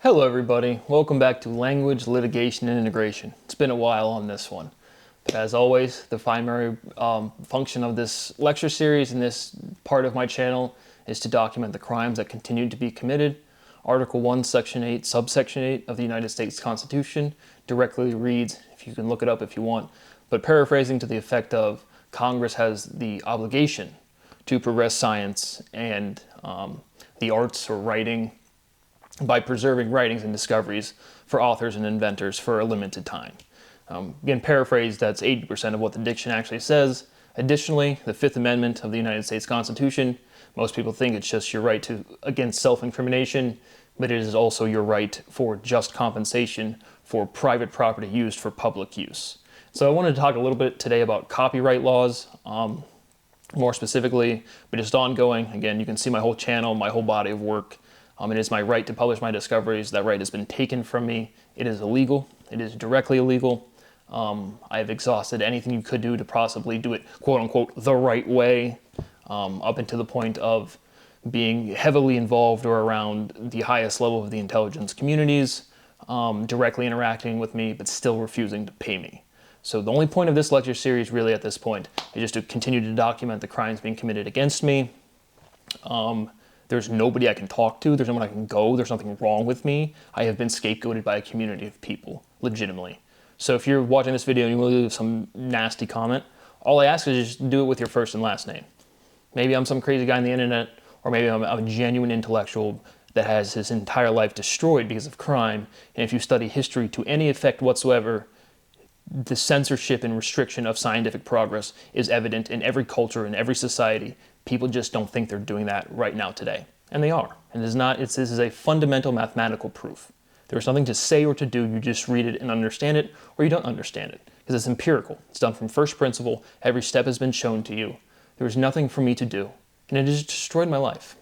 Hello everybody, welcome back to Language, Litigation, and Integration. It's been a while on this one, but as always, the primary function of this lecture series and this part of my channel is to document the crimes that continue to be committed. Article 1, Section 8, Subsection 8 of the United States Constitution directly reads, if you can look it up if you want, but paraphrasing to the effect of Congress has the obligation to progress science and the arts or writing by preserving writings and discoveries for authors and inventors for a limited time. Again, paraphrased, that's 80% of what the diction actually says. Additionally, the Fifth Amendment of the United States Constitution, most people think it's just your right against self-incrimination, but it is also your right for just compensation for private property used for public use. So I wanted to talk a little bit today about copyright laws, more specifically, but just ongoing. Again, you can see my whole channel, my whole body of work. It is my right to publish my discoveries. That right has been taken from me. It is illegal. It is directly illegal. I have exhausted anything you could do to possibly do it, quote unquote, the right way, up until the point of being heavily involved or around the highest level of the intelligence communities, directly interacting with me, but still refusing to pay me. So the only point of this lecture series really at this point is just to continue to document the crimes being committed against me. There's nobody I can talk to. There's no one I can go. There's nothing wrong with me. I have been scapegoated by a community of people, legitimately. So if you're watching this video and you leave some nasty comment, all I ask is just do it with your first and last name. Maybe I'm some crazy guy on the internet, or maybe I'm a genuine intellectual that has his entire life destroyed because of crime. And if you study history to any effect whatsoever, the censorship and restriction of scientific progress is evident in every culture, in every society. People just don't think they're doing that right now today. And they are. And this is a fundamental mathematical proof. There's nothing to say or to do, you just read it and understand it, or you don't understand it. Because it's empirical. It's done from first principle. Every step has been shown to you. There's nothing for me to do. And it has destroyed my life.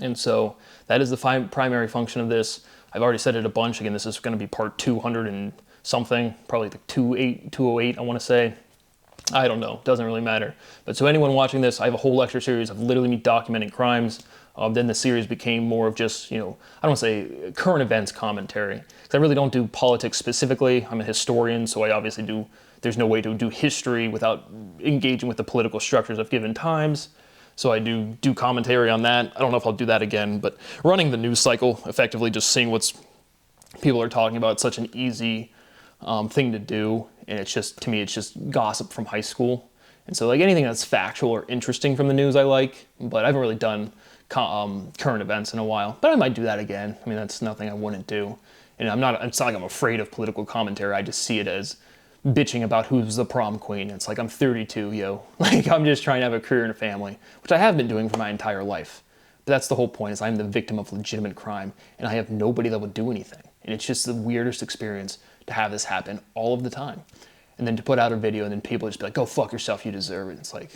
And so that is the primary function of this. I've already said it a bunch. Again, this is going to be part 200 and something, probably like 208, I want to say. I don't know, doesn't really matter. But so anyone watching this, I have a whole lecture series of literally me documenting crimes. Then the series became more of just, I don't want to say current events commentary, because I really don't do politics specifically. I'm a historian, so I obviously there's no way to do history without engaging with the political structures of given times. So I do commentary on that. I don't know if I'll do that again, but running the news cycle, effectively just seeing what's people are talking about, it's such an easy thing to do. And it's just, to me, it's just gossip from high school. And so like anything that's factual or interesting from the news I like, but I haven't really done current events in a while, but I might do that again. I mean, that's nothing I wouldn't do. And it's not like I'm afraid of political commentary. I just see it as bitching about who's the prom queen. It's like, I'm 32, yo. Like, I'm just trying to have a career and a family, which I have been doing for my entire life. But that's the whole point, is I'm the victim of legitimate crime, and I have nobody that would do anything. And it's just the weirdest experience to have this happen all of the time. And then to put out a video and then people just be like, go fuck yourself, you deserve it. It's like,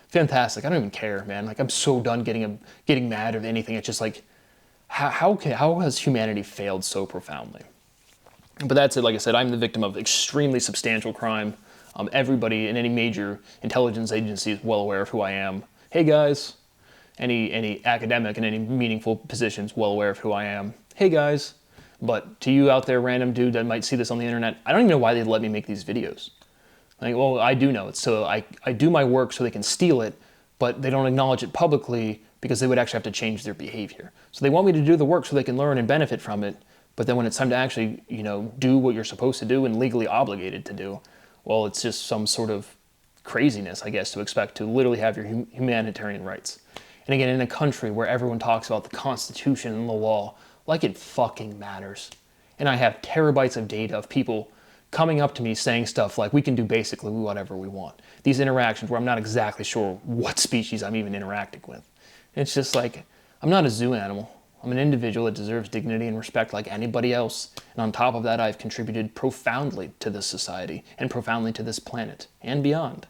fantastic. I don't even care, man. Like, I'm so done getting mad or anything. It's just like, how has humanity failed so profoundly? But that's it. Like I said, I'm the victim of extremely substantial crime. Everybody in any major intelligence agency is well aware of who I am. Hey guys, any academic in any meaningful positions well aware of who I am. Hey guys. But to you out there, random dude that might see this on the internet, I don't even know why they'd let me make these videos. Like, well, I do know it. So I do my work so they can steal it, but they don't acknowledge it publicly because they would actually have to change their behavior. So they want me to do the work so they can learn and benefit from it. But then when it's time to actually, do what you're supposed to do and legally obligated to do, well, it's just some sort of craziness, I guess, to expect to literally have your humanitarian rights. And again, in a country where everyone talks about the Constitution and the law, like it fucking matters. And I have terabytes of data of people coming up to me saying stuff like, we can do basically whatever we want. These interactions where I'm not exactly sure what species I'm even interacting with. And it's just like, I'm not a zoo animal. I'm an individual that deserves dignity and respect like anybody else. And on top of that, I've contributed profoundly to this society and profoundly to this planet and beyond.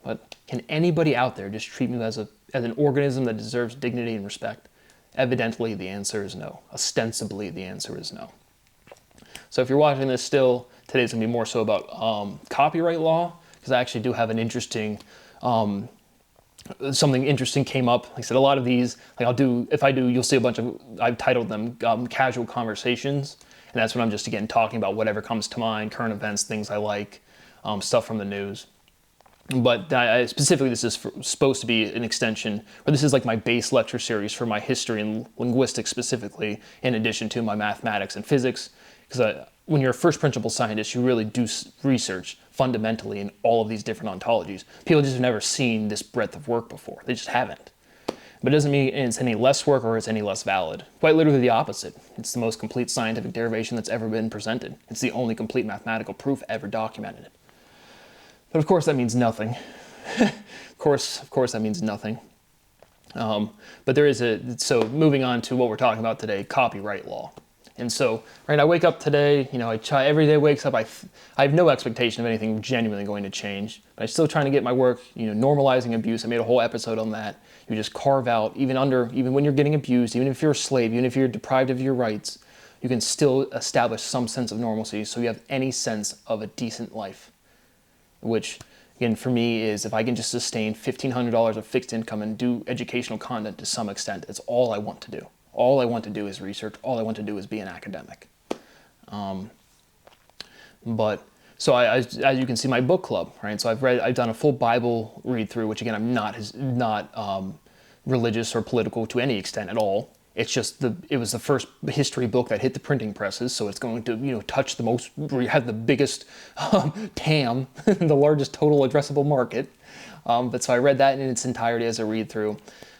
But can anybody out there just treat me as an organism that deserves dignity and respect? Evidently, the answer is no. Ostensibly, the answer is no. So if you're watching this still, today's going to be more so about copyright law, because I actually do have an interesting something interesting came up. Like I said, a lot of these, like if I do, you'll see a bunch of, I've titled them casual conversations. And that's when I'm just, again, talking about whatever comes to mind, current events, things I like, stuff from the news. But specifically, this is supposed to be an extension, or this is like my base lecture series for my history and linguistics specifically, in addition to my mathematics and physics. Because when you're a first principle scientist, you really do research fundamentally in all of these different ontologies. People just have never seen this breadth of work before. They just haven't. But it doesn't mean it's any less work or it's any less valid. Quite literally the opposite. It's the most complete scientific derivation that's ever been presented. It's the only complete mathematical proof ever documented. But of course that means nothing. of course that means nothing. But there is so moving on to what we're talking about today, copyright law. And so, right, I wake up today, every day wakes up, I have no expectation of anything genuinely going to change. But I'm still trying to get my work, normalizing abuse. I made a whole episode on that. You just carve out, even when you're getting abused, even if you're a slave, even if you're deprived of your rights, you can still establish some sense of normalcy so you have any sense of a decent life. Which, again, for me is if I can just sustain $1,500 of fixed income and do educational content to some extent, it's all I want to do. All I want to do is research. All I want to do is be an academic. So as you can see, my book club, right? So I've done a full Bible read through, which again, I'm not religious or political to any extent at all. It's just it was the first history book that hit the printing presses, so it's going to touch have the biggest TAM, the largest total addressable market. But so I read that in its entirety as a read through.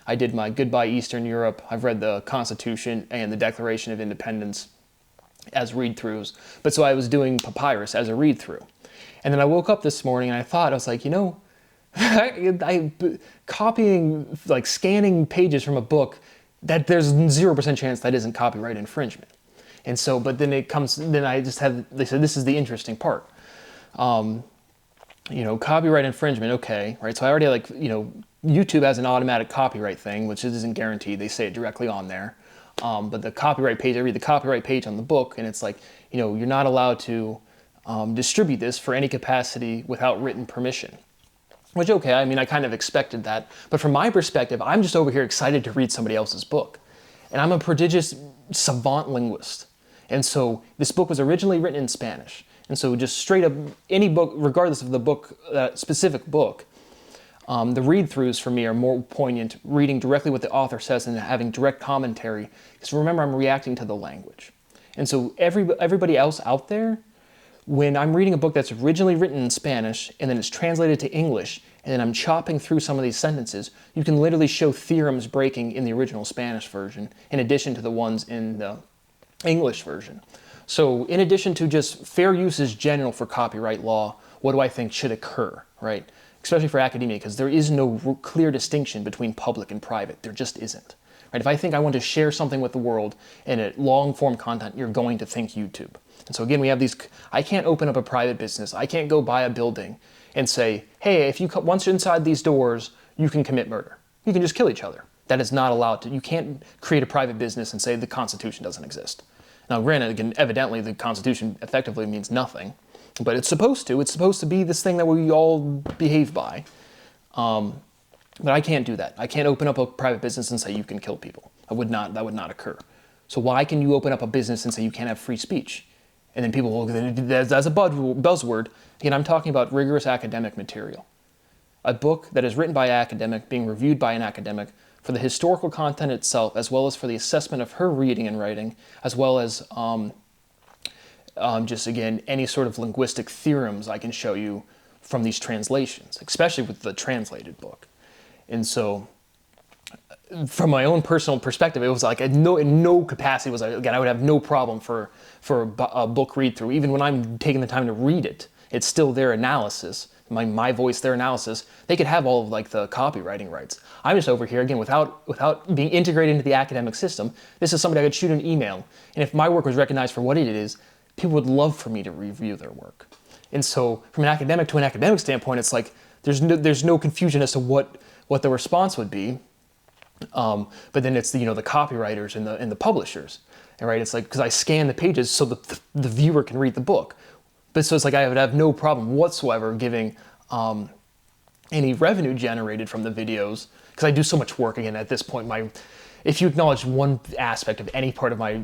I did my Goodbye Eastern Europe. I've read the Constitution and the Declaration of Independence as read-throughs. But so I was doing Papyrus as a read-through. And then I woke up this morning and I was like, I copying, like scanning pages from a book, that there's 0% chance that isn't copyright infringement. And so, but then they said, this is the interesting part. Copyright infringement, okay, right? So I already YouTube has an automatic copyright thing, which isn't guaranteed. They say it directly on there. But the copyright page, I read the copyright page on the book, and it's like, you're not allowed to distribute this for any capacity without written permission. Which, okay, I mean, I kind of expected that. But from my perspective, I'm just over here excited to read somebody else's book. And I'm a prodigious savant linguist. And so this book was originally written in Spanish. And so just straight up, any book, regardless of the book, specific book, the read-throughs for me are more poignant, reading directly what the author says and having direct commentary. Because remember, I'm reacting to the language. And so everybody else out there, when I'm reading a book that's originally written in Spanish and then it's translated to English, and then I'm chopping through some of these sentences, you can literally show theorems breaking in the original Spanish version, in addition to the ones in the English version. So in addition to just fair use is general for copyright law, what do I think should occur, right? Especially for academia, because there is no clear distinction between public and private. There just isn't. Right? If I think I want to share something with the world in a long-form content, you're going to think YouTube. And so again, we have these, I can't open up a private business. I can't go buy a building and say, hey, once you're inside these doors, you can commit murder. You can just kill each other. That is not allowed to. You can't create a private business and say the Constitution doesn't exist. Now, granted, again, evidently the Constitution effectively means nothing, but it's supposed to. It's supposed to be this thing that we all behave by. But I can't do that. I can't open up a private business and say you can kill people. That would not occur. So why can you open up a business and say you can't have free speech? And then people will, that's a buzzword. Again, I'm talking about rigorous academic material. A book that is written by an academic, being reviewed by an academic, for the historical content itself, as well as for the assessment of her reading and writing, as well as just, again, any sort of linguistic theorems I can show you from these translations, especially with the translated book. And so, from my own personal perspective, it was like in no capacity was I would have no problem for a book read through. Even when I'm taking the time to read it, it's still their analysis, my voice, their analysis. They could have all of like the copywriting rights. I'm just over here again without being integrated into the academic system. This is somebody I could shoot an email, and if my work was recognized for what it is, people would love for me to review their work. And so, from an academic to an academic standpoint, it's like there's no confusion as to what the response would be. But then it's the copywriters and the publishers, and right? It's like, because I scan the pages so the viewer can read the book. But so it's like I would have no problem whatsoever giving any revenue generated from the videos, because I do so much work. Again, at this point, if you acknowledge one aspect of any part of my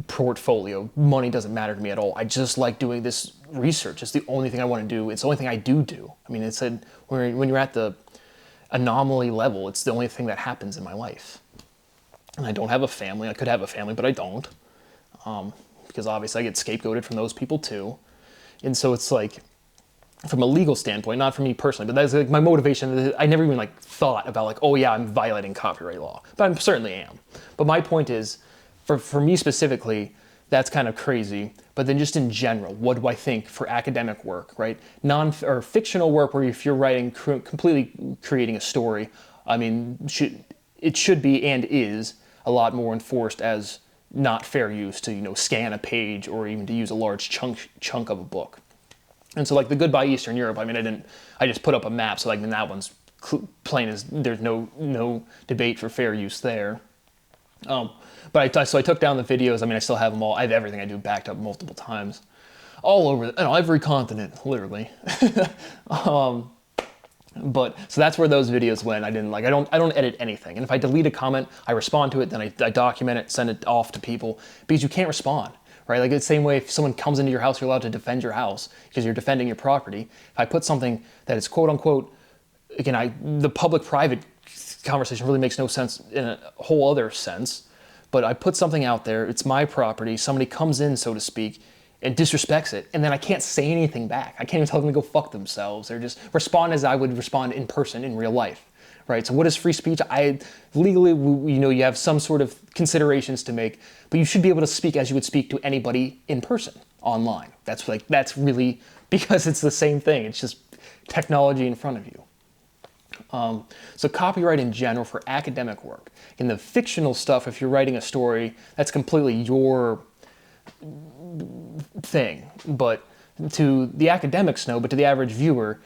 portfolio, money doesn't matter to me at all. I just like doing this research. It's the only thing I want to do. It's the only thing I do. I mean, when you're at the anomaly level, it's the only thing that happens in my life. And I don't have a family. I could have a family, but I don't. Because obviously I get scapegoated from those people too. And so it's like, from a legal standpoint, not for me personally, but that's like my motivation. I never even like thought about like, oh yeah, I'm violating copyright law, but I certainly am. But my point is, for me specifically, that's kind of crazy. But then just in general, what do I think for academic work, right? Or fictional work where if you're writing, completely creating a story, I mean, it should be and is a lot more enforced as not fair use to, scan a page or even to use a large chunk of a book. And so like the Goodbye Eastern Europe, I mean, I just put up a map, so like then that one's plain as there's no debate for fair use there. But I took down the videos. I mean, I still have them all. I have everything I do backed up multiple times, all over every continent, literally. But so that's where those videos went. I don't edit anything. And if I delete a comment, I respond to it, then I document it, send it off to people, because you can't respond. Right? Like the same way if someone comes into your house, you're allowed to defend your house because you're defending your property. If I put something that is quote unquote, again, the public-private conversation really makes no sense in a whole other sense, but I put something out there, it's my property, somebody comes in, so to speak, and disrespects it, and then I can't say anything back. I can't even tell them to go fuck themselves, or just respond as I would respond in person, in real life. Right? So what is free speech? Legally, you have some sort of considerations to make, but you should be able to speak as you would speak to anybody in person online. That's really, because it's the same thing. It's just technology in front of you. So copyright in general for academic work. In the fictional stuff, if you're writing a story, that's completely your thing. But to the academics, no, but to the average viewer,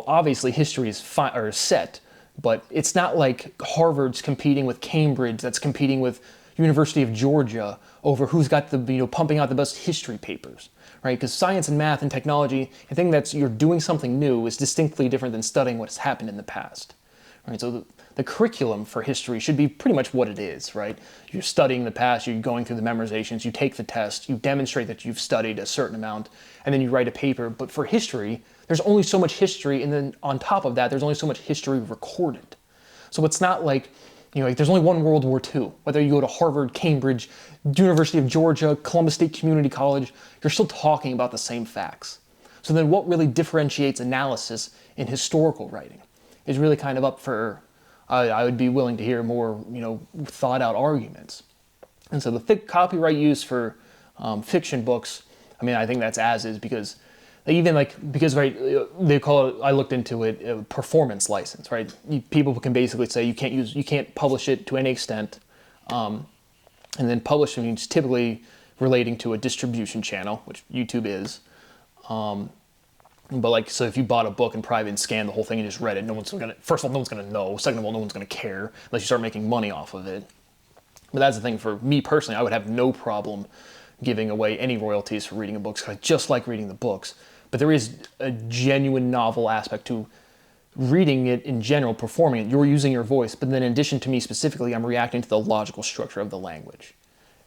obviously history is set, but it's not like Harvard's competing with Cambridge, that's competing with University of Georgia over who's got the, pumping out the best history papers, right? Because science and math and technology, I think that's, you're doing something new is distinctly different than studying what has happened in the past, right? So the curriculum for history should be pretty much what it is, right? You're studying the past, you're going through the memorizations, you take the test, you demonstrate that you've studied a certain amount, and then you write a paper. But for history, there's only so much history, and then on top of that, there's only so much history recorded. So it's not like, there's only one World War II. Whether you go to Harvard, Cambridge, University of Georgia, Columbus State Community College, you're still talking about the same facts. So then what really differentiates analysis in historical writing is really kind of up for, I would be willing to hear more, thought out arguments. And so the copyright use for fiction books, I mean, I think that's as is, because they call it, I looked into it, a performance license, right? People can basically say you can't publish it to any extent, and then publishing means typically relating to a distribution channel, which YouTube is. But so if you bought a book in private and scanned the whole thing and just read it, first of all, no one's gonna know. Second of all, no one's gonna care unless you start making money off of it. But that's the thing for me personally, I would have no problem giving away any royalties for reading a book, because I just like reading the books. But there is a genuine novel aspect to reading it in general, performing it. You're using your voice, but then in addition to me specifically, I'm reacting to the logical structure of the language.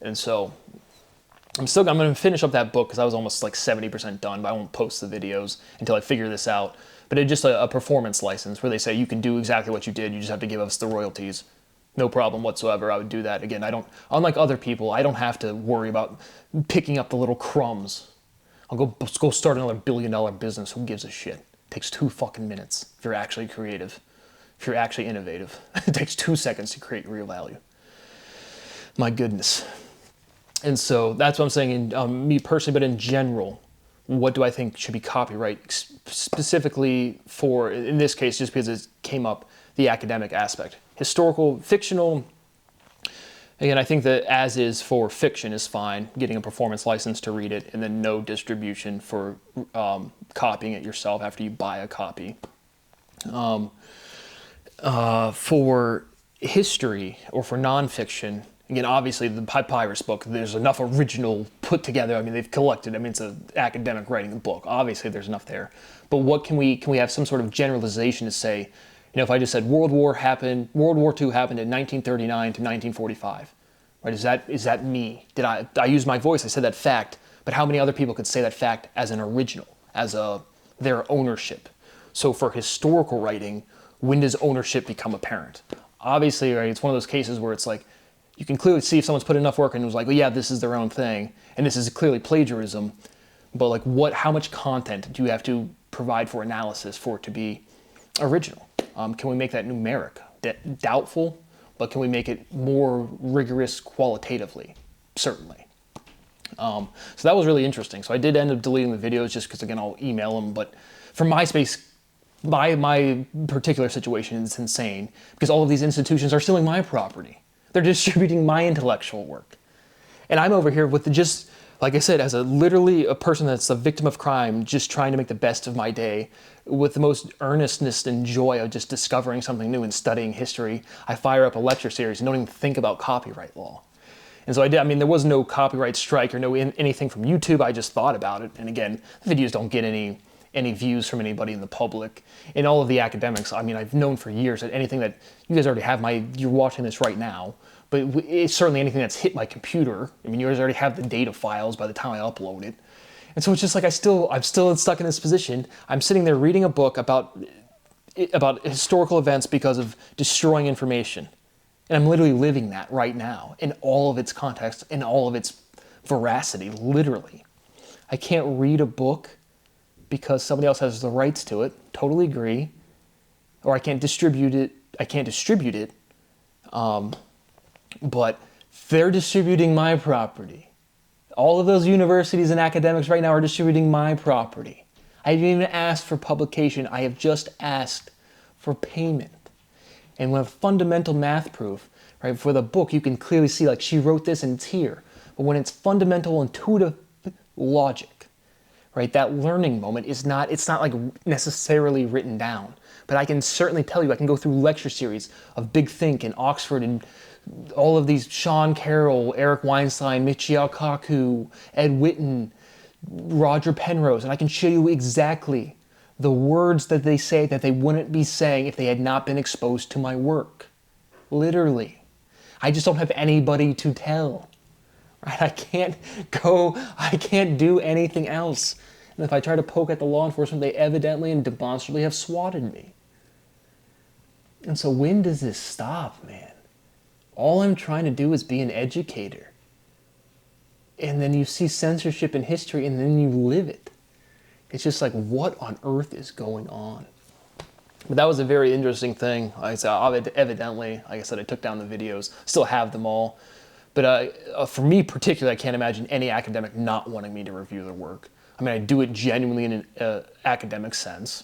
And so I'm going to finish up that book because I was almost like 70% done, but I won't post the videos until I figure this out. But it's just a performance license where they say you can do exactly what you did, you just have to give us the royalties. No problem whatsoever, I would do that. Again, unlike other people, I don't have to worry about picking up the little crumbs. I'll go start another $1 billion business, who gives a shit? It takes 2 fucking minutes if you're actually creative, if you're actually innovative. It takes 2 seconds to create real value. My goodness. And so that's what I'm saying, me personally, but in general, what do I think should be copyright specifically for, in this case, just because it came up, the academic aspect. Historical, fictional, again, I think that as is for fiction is fine, getting a performance license to read it, and then no distribution for copying it yourself after you buy a copy. For history or for nonfiction, Again, obviously the Papyrus book, there's enough original put together. I mean, they've collected, I mean, it's an academic writing book. Obviously there's enough there. But what can we have some sort of generalization to say, if I just said World War II happened in 1939 to 1945, right? Is that me? Did I use my voice? I said that fact, but how many other people could say that fact as an original, as their ownership? So for historical writing, when does ownership become apparent? Obviously, right, it's one of those cases where it's like, you can clearly see if someone's put enough work and was like, well, yeah, this is their own thing, and this is clearly plagiarism, but like how much content do you have to provide for analysis for it to be original? Can we make that numeric? Doubtful, but can we make it more rigorous qualitatively? Certainly. So that was really interesting. So I did end up deleting the videos just because, again, I'll email them, but for MySpace, my particular situation is insane because all of these institutions are stealing my property. They're distributing my intellectual work. And I'm over here with just, like I said, as literally a person that's a victim of crime, just trying to make the best of my day with the most earnestness and joy of just discovering something new and studying history. I fire up a lecture series and don't even think about copyright law. And so I mean, there was no copyright strike or anything from YouTube. I just thought about it. And again, the videos don't get any views from anybody in the public. And all of the academics, I mean, I've known for years that anything that you guys already have you're watching this right now, but it's certainly anything that's hit my computer. I mean, you guys already have the data files by the time I upload it. And so it's just like I'm still stuck in this position. I'm sitting there reading a book about historical events because of destroying information. And I'm literally living that right now in all of its context, in all of its veracity, literally. I can't read a book because somebody else has the rights to it. Totally agree. Or I can't distribute it. But they're distributing my property. All of those universities and academics right now are distributing my property. I didn't even ask for publication. I have just asked for payment. And with fundamental math proof, right, for the book, you can clearly see, like, she wrote this and it's here. But when it's fundamental intuitive logic, right, that learning moment it's not like necessarily written down. But I can certainly tell you, I can go through lecture series of Big Think and Oxford and all of these, Sean Carroll, Eric Weinstein, Michio Kaku, Ed Witten, Roger Penrose, and I can show you exactly the words that they say that they wouldn't be saying if they had not been exposed to my work. Literally. I just don't have anybody to tell. Right? I can't do anything else. And if I try to poke at the law enforcement, they evidently and demonstrably have swatted me. And so when does this stop, man? All I'm trying to do is be an educator. And then you see censorship in history and then you live it. It's just like, what on earth is going on? But that was a very interesting thing. Like I said, evidently, like I said, I took down the videos, still have them all. But for me particularly, I can't imagine any academic not wanting me to review their work. I mean, I do it genuinely in an academic sense.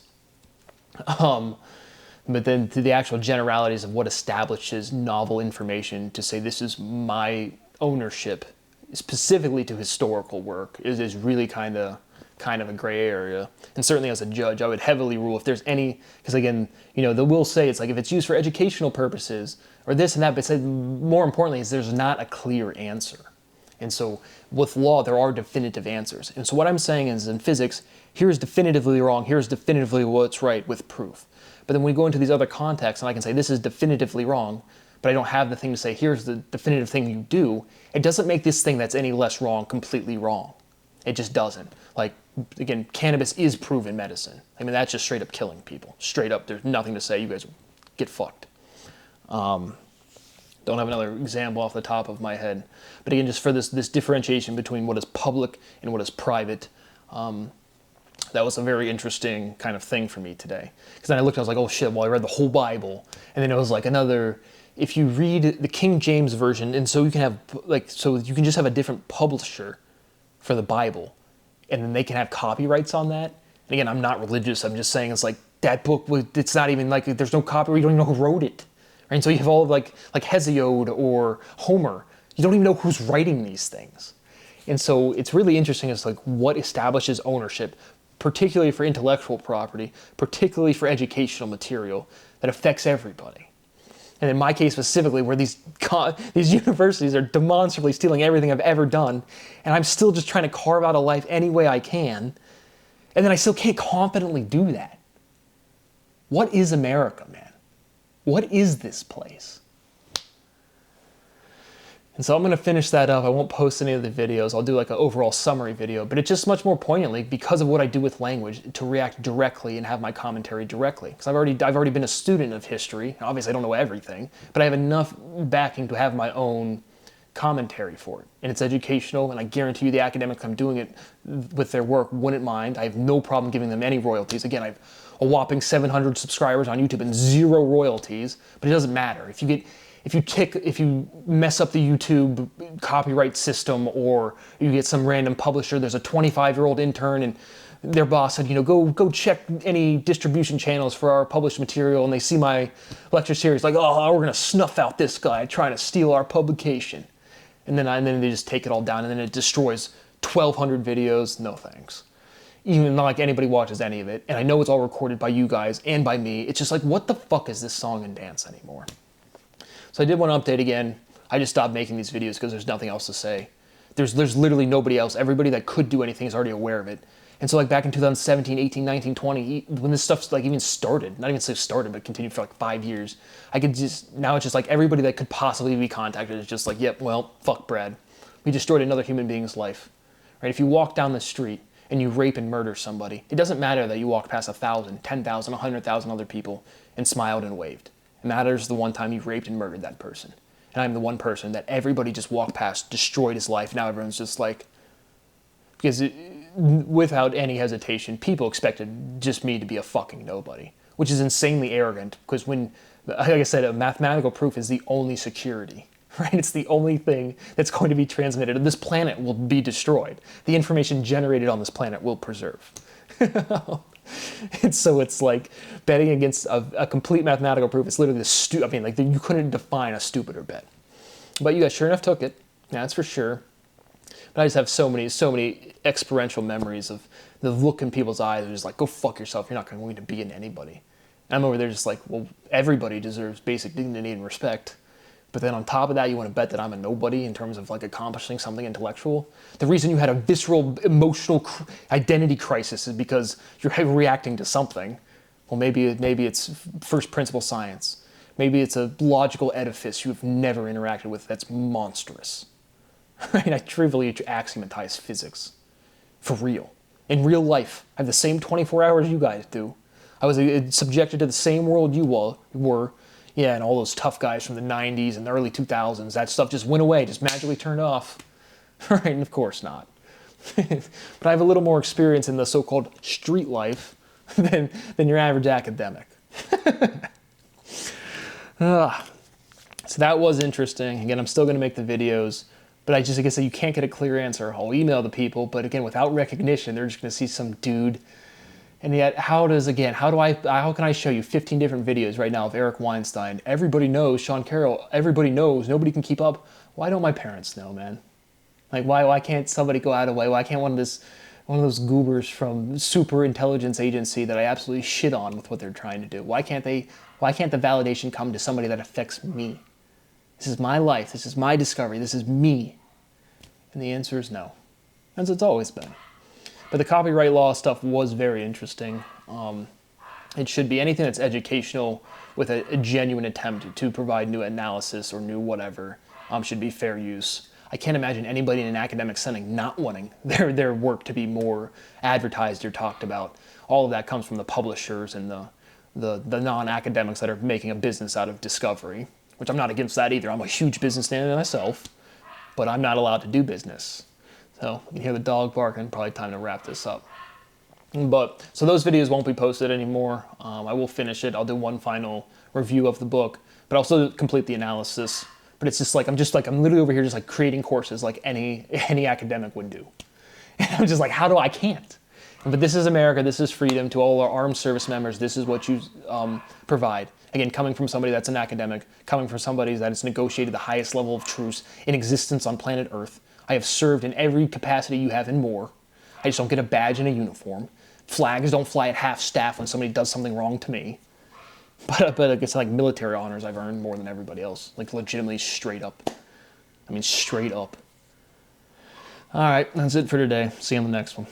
But then to the actual generalities of what establishes novel information to say this is my ownership, specifically to historical work, is really kind of a gray area. And certainly as a judge, I would heavily rule if there's any, because again, they will say it's like if it's used for educational purposes or this and that, but said more importantly is there's not a clear answer. And so with law, there are definitive answers. And so what I'm saying is in physics, here's definitively wrong, here's definitively what's right with proof. But then we go into these other contexts and I can say this is definitively wrong, but I don't have the thing to say here's the definitive thing you do. It doesn't make this thing that's any less wrong completely wrong. It just doesn't. Like, again, cannabis is proven medicine. I mean, that's just straight up killing people. Straight up, there's nothing to say. You guys get fucked. Don't have another example off the top of my head. But again, just for this differentiation between what is public and what is private, that was a very interesting kind of thing for me today. Because then I looked and I was like, oh shit, well, I read the whole Bible. And then it was like another, if you read the King James Version, and so you can have, so you can just have a different publisher for the Bible. And then they can have copyrights on that. And again, I'm not religious. I'm just saying it's like that book, it's not even like, there's no copyright. You don't even know who wrote it. Right? And so you have all of like Hesiod or Homer. You don't even know who's writing these things. And so it's really interesting. It's like what establishes ownership, particularly for intellectual property, particularly for educational material that affects everybody. And in my case specifically, where these universities are demonstrably stealing everything I've ever done, and I'm still just trying to carve out a life any way I can, and then I still can't confidently do that. What is America, man? What is this place? And so I'm going to finish that up. I won't post any of the videos. I'll do like an overall summary video, but it's just much more poignantly because of what I do with language to react directly and have my commentary directly. Because I've already been a student of history. Obviously I don't know everything, but I have enough backing to have my own commentary for it. And it's educational, and I guarantee you the academics I'm doing it with their work wouldn't mind. I have no problem giving them any royalties. Again, I have a whopping 700 subscribers on YouTube and 0 royalties, but it doesn't matter. If you mess up the YouTube copyright system, or you get some random publisher, there's a 25-year-old intern and their boss said, go check any distribution channels for our published material, and they see my lecture series like, oh, we're gonna snuff out this guy trying to steal our publication. And then they just take it all down, and then it destroys 1,200 videos. No thanks. Even not like anybody watches any of it. And I know it's all recorded by you guys and by me. It's just like, what the fuck is this song and dance anymore? So I did want to update again. I just stopped making these videos because there's nothing else to say. There's literally nobody else. Everybody that could do anything is already aware of it. And so like back in 2017, 18, 19, 20, when this stuff's like even started, not even say started, but continued for like 5 years, now it's just like everybody that could possibly be contacted is just like, yep, well, fuck Brad. We destroyed another human being's life, right? If you walk down the street and you rape and murder somebody, it doesn't matter that you walked past 1,000, 10,000, 100,000 other people and smiled and waved. It matters the one time you raped and murdered that person. And I'm the one person that everybody just walked past, destroyed his life. Now everyone's just like, because without any hesitation, people expected just me to be a fucking nobody, which is insanely arrogant, because when, like I said, a mathematical proof is the only security, right? It's the only thing that's going to be transmitted, and this planet will be destroyed. The information generated on this planet will preserve. And so it's like betting against a complete mathematical proof. It's literally you couldn't define a stupider bet. But you guys sure enough took it. Yeah, that's for sure. But I just have so many experiential memories of the look in people's eyes. They're just like, go fuck yourself. You're not going to be in anybody. And I'm over there just like, well, everybody deserves basic dignity and respect. But then on top of that, you want to bet that I'm a nobody in terms of like accomplishing something intellectual. The reason you had a visceral, emotional identity crisis is because you're reacting to something. Well, maybe it's first principle science. Maybe it's a logical edifice you've never interacted with that's monstrous. Right? I trivially axiomatize physics. For real. In real life, I have the same 24 hours you guys do. I was subjected to the same world you were. Yeah, and all those tough guys from the 90s and the early 2000s, that stuff just went away, just magically turned off. Right, and of course not. But I have a little more experience in the so-called street life than your average academic. So that was interesting. Again, I'm still going to make the videos, but I guess you can't get a clear answer. I'll email the people, but again, without recognition, they're just going to see some dude. And yet, how can I show you 15 different videos right now of Eric Weinstein? Everybody knows Sean Carroll. Everybody knows. Nobody can keep up. Why don't my parents know, man? Like, why can't somebody go out of the way? Why can't one of those goobers from super intelligence agency that I absolutely shit on with what they're trying to do? Why can't the validation come to somebody that affects me? This is my life. This is my discovery. This is me. And the answer is no. As it's always been. But the copyright law stuff was very interesting. It should be anything that's educational with a genuine attempt to provide new analysis or new whatever should be fair use. I can't imagine anybody in an academic setting not wanting their work to be more advertised or talked about. All of that comes from the publishers and the non-academics that are making a business out of discovery, which I'm not against that either. I'm a huge businessman myself, but I'm not allowed to do business. So you can hear the dog barking, probably time to wrap this up. So those videos won't be posted anymore. I will finish it. I'll do one final review of the book, but I'll also complete the analysis. But it's just like, I'm literally over here just like creating courses like any academic would do. And I'm just like, I can't. But this is America, this is freedom. To all our armed service members, this is what you provide. Again, coming from somebody that's an academic, coming from somebody that has negotiated the highest level of truce in existence on planet Earth. I have served in every capacity you have and more. I just don't get a badge and a uniform. Flags don't fly at half staff when somebody does something wrong to me. But I bet it's like military honors I've earned more than everybody else. Like legitimately straight up. I mean, straight up. All right, that's it for today. See you on the next one.